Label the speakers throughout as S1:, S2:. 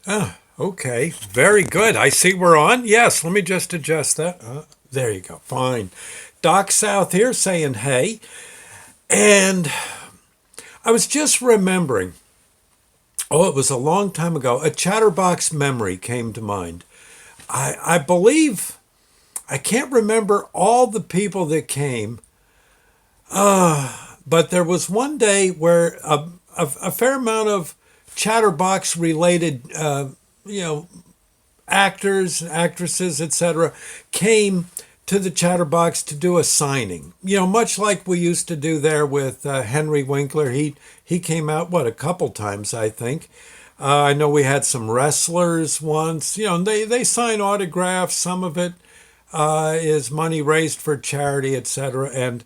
S1: Ah, okay. Very good. I see we're on. Yes, let me just adjust that. There you go. Fine. Doc South here saying hey. And I was just remembering, oh, it was a long time ago, a Chatterbox memory came to mind. I believe, I can't remember all the people that came, but there was one day where a fair amount of Chatterbox related, you know, actors, actresses, etc., came to the Chatterbox to do a signing. Much like we used to do there with Henry Winkler. He came out a couple times, I think. I know we had some wrestlers once. And they sign autographs. Some of it is money raised for charity, etc., and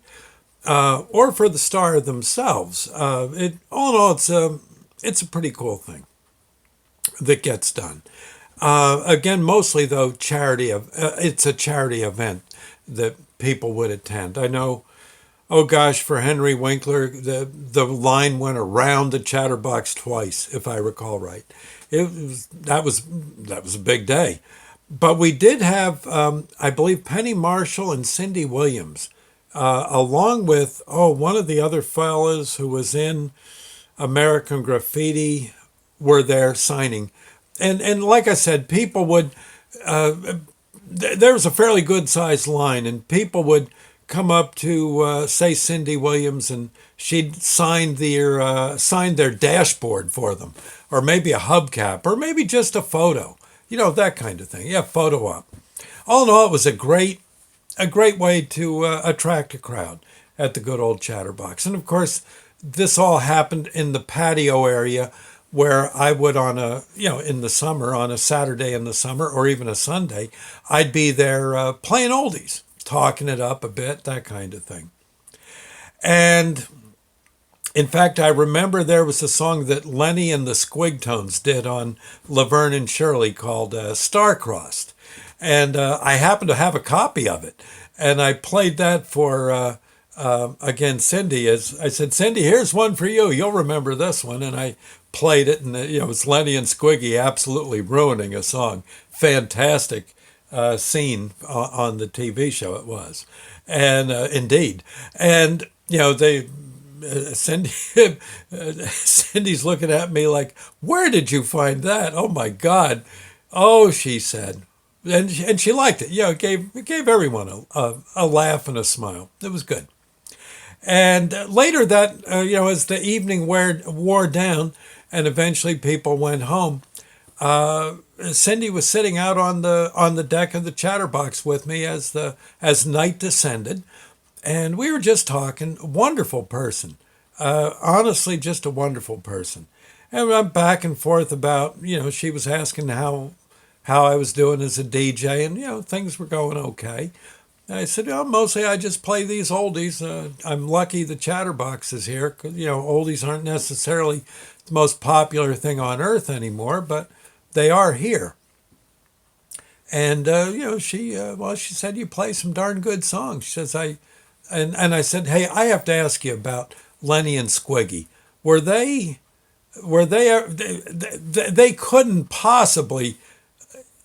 S1: or for the star themselves. All in all, it's a pretty cool thing that gets done. Again, mostly though charity of it's a charity event that people would attend. I know. Oh gosh, for Henry Winkler, the line went around the Chatterbox twice, if I recall right. That was a big day. But we did have, I believe, Penny Marshall and Cindy Williams, along with one of the other fellas who was in American Graffiti, were there signing, and like I said, people would. There was a fairly good sized line, and people would come up to say Cindy Williams, and she'd sign their dashboard for them, or maybe a hubcap, or maybe just a photo, that kind of thing. Yeah, photo op. All in all, it was a great way to attract a crowd at the good old Chatterbox. And of course, this all happened in the patio area where I would in the summer, on a Saturday in the summer or even a Sunday, I'd be there playing oldies, talking it up a bit, that kind of thing. And in fact, I remember there was a song that Lenny and the Squiggtones did on Laverne and Shirley called Starcrossed. And I happened to have a copy of it. And I played that for, again, Cindy. As I said, Cindy, here's one for you. You'll remember this one. And I played it, and it was Lenny and Squiggy absolutely ruining a song. Fantastic scene on the TV show it was. And indeed. And, they Cindy, Cindy's looking at me like, "Where did you find that? Oh my God!" Oh, she said, and she liked it. It gave everyone a laugh and a smile. It was good. And later that, as the evening wore down, and eventually people went home, Cindy was sitting out on the deck of the Chatterbox with me as night descended, and we were just talking. Wonderful person, honestly, just a wonderful person. And I'm back and forth about, she was asking how I was doing as a DJ, and things were going okay. And I said, mostly I just play these oldies. I'm lucky the Chatterbox is here because oldies aren't necessarily the most popular thing on earth anymore, but they are here. And she said you play some darn good songs. She says and I said, hey, I have to ask you about Lenny and Squiggy. Were they they couldn't possibly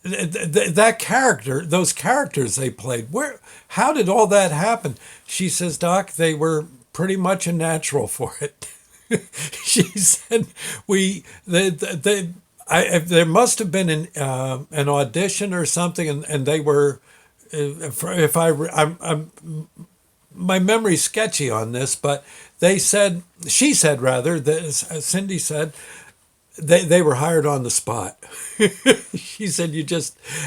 S1: that character, those characters they played, how did all that happen? She says, Doc, they were pretty much a natural for it. She said, there must have been an audition or something, and they were, if I'm my memory's sketchy on this, but she said rather, that Cindy said, they were hired on the spot. She said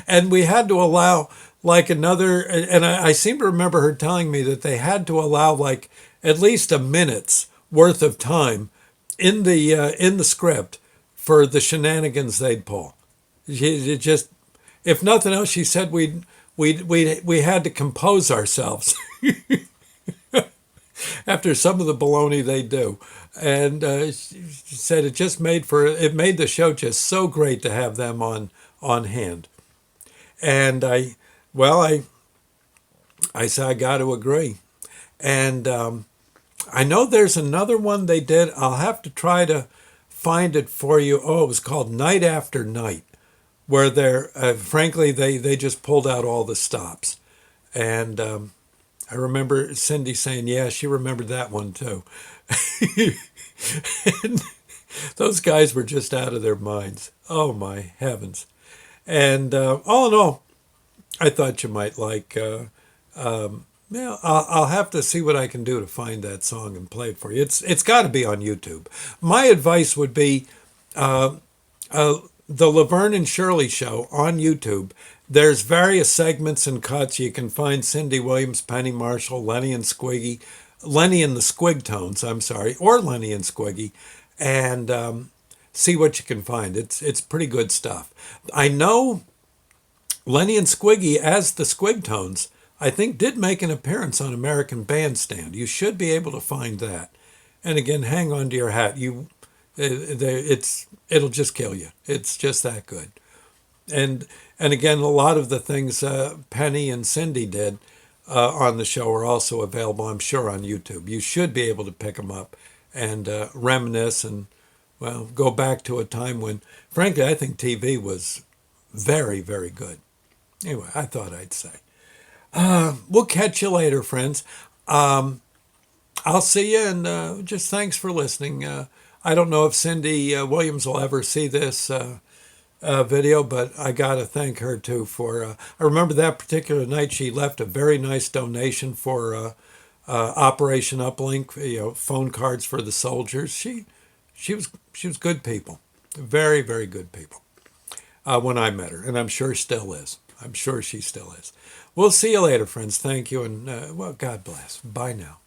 S1: and we had to allow like another, and I seem to remember her telling me that they had to allow like at least a minute's worth of time in the script for the shenanigans they'd pull. It just, if nothing else, she said we had to compose ourselves after some of the baloney they do. And she said it made the show just so great to have them on hand. And I said I got to agree. And I know there's another one they did. I'll have to try to find it for you. Oh, it was called Night After Night, where they're frankly they just pulled out all the stops, and I remember Cindy saying, "Yeah, she remembered that one too." And those guys were just out of their minds. Oh my heavens! And all in all, I thought you might like. Yeah, I'll have to see what I can do to find that song and play it for you. It's got to be on YouTube. My advice would be the Laverne and Shirley show on YouTube. There's various segments and cuts. You can find Cindy Williams, Penny Marshall, Lenny and the Squiggtones. I'm sorry, or Lenny and Squiggy, and see what you can find. It's pretty good stuff. I know Lenny and Squiggy as the Squiggtones, I think, did make an appearance on American Bandstand. You should be able to find that. And again, hang on to your hat. It'll just kill you. It's just that good. And again, a lot of the things Penny and Cindy did on the show are also available, I'm sure, on YouTube. You should be able to pick them up and reminisce and, well, go back to a time when, frankly, I think TV was very, very good. Anyway, I thought I'd say. We'll catch you later, friends. I'll see you, and just thanks for listening. I don't know if Cindy Williams will ever see this video, but I got to thank her too for. I remember that particular night she left a very nice donation for Operation Uplink, phone cards for the soldiers. She was good people, very, very good people when I met her, and I'm sure still is. I'm sure she still is. We'll see you later, friends. Thank you, and well, God bless. Bye now.